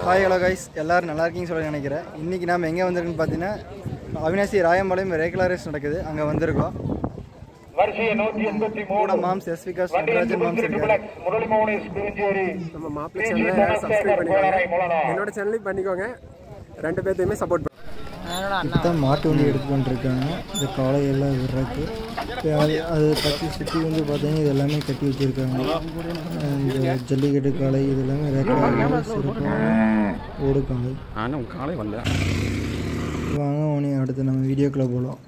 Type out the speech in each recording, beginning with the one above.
Hi hello guys, எல்லோரும் நல்லா இருக்கீங்கன்னு சொல்ல நினைக்கிறேன். இன்றைக்கி நாம் எங்கே வந்திருக்குன்னு பார்த்தீங்கன்னா அவினாசி ராயம்பாளையம் ரெகுலர் ரேஸ் நடக்குது. அங்கே வந்திருக்கோம். கூட மாம்ஸ் எஸ்விகா சுந்தராஜன் மாம்ஸ் இருக்காரு. நம்ம மாப்பிள்ளை சேனலை சப்ஸ்கிரைப் பண்ணிக்கோங்க, என்னோட சேனலையும் பண்ணிக்கோங்க, ரெண்டு பேர்த்தையுமே சப்போர்ட் பண்ணுங்க. இப்போ தான் மாட்டு வண்டி எடுத்துகிட்டு இருக்காங்க. இந்த காளையெல்லாம் விடுறக்கு அது பற்றி சுற்றி வந்து பார்த்தீங்கன்னா இது எல்லாமே கட்டி வச்சுருக்காங்க. இந்த ஜல்லிக்கட்டு காளை இது எல்லாமே ரெகுலராக சிறப்பாக ஓடு காளை. ஆனால் காளை வரல. வாங்க உடனே அடுத்து நம்ம வீடியோக்குள்ளே போகலாம்.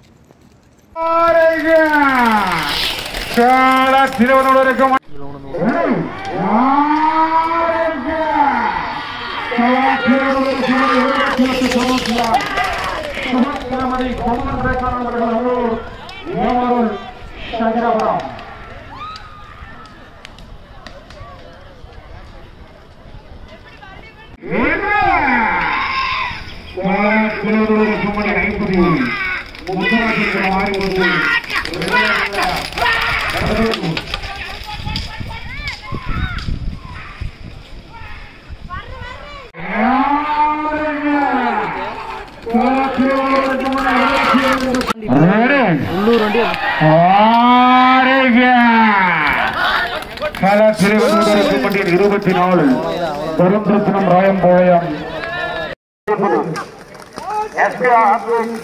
பெரும்பிரச்சனம் ராயம்பாளையம்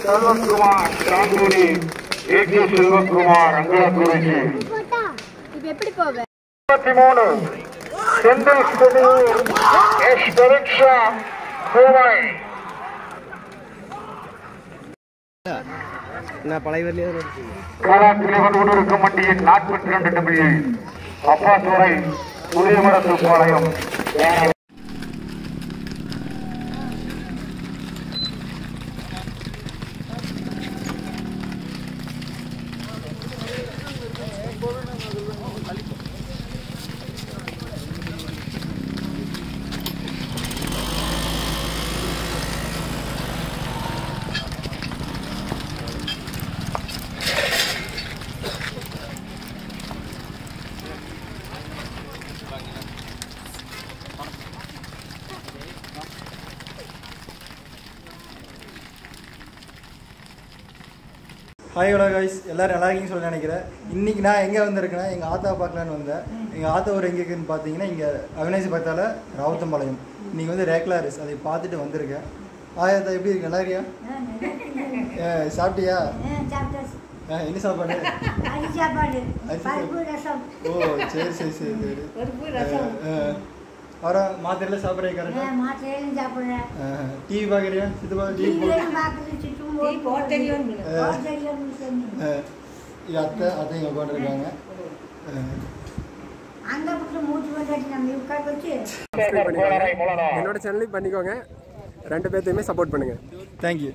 செல்வகுமார் சாந்தூரி ஏகே செல்வகுமார் அங்கலக்குறிச்சி 23 செந்தில் குடியூர் எஸ் பரீட்சா கோவை கமட்டியின் 42 W Appathurai Puliyamarathu Palayam. Hi hello guys, எல்லோரும் நல்லா இருக்கீங்கன்னு சொல்ல நினைக்கிறேன். இன்றைக்கி நான் எங்கே வந்திருக்கேன்னா எங்கள் ஆத்தா பார்க்கலான்னு வந்தேன். எங்கள் ஆத்தா ஒரு எங்கே இருக்குன்னு பார்த்தீங்கன்னா இங்கே அவினாசி பார்த்தால ராவுத்தம்பாளையம். இன்றைக்கி வந்து ரேக்லா ரேஸ் அதை பார்த்துட்டு வந்திருக்கேன். ஆயாத்தா எப்படி இருக்கு? நல்லா இருக்கியா? சாப்பிட்டியா? என்ன சாப்பாடு? ஓ சரி சரி சரி சரி. அப்புறம் மாத்திரையில சாப்பிட்றேன் கரெக்டாக? டிவி பார்க்குறியா? சித்தப்பா டிவி அத்தை இங்கே உட்காந்துருக்காங்க. என்னோட சேனலையும் பண்ணிக்கோங்க, ரெண்டு பேர்த்தையுமே சப்போர்ட் பண்ணுங்க. தேங்க்யூ.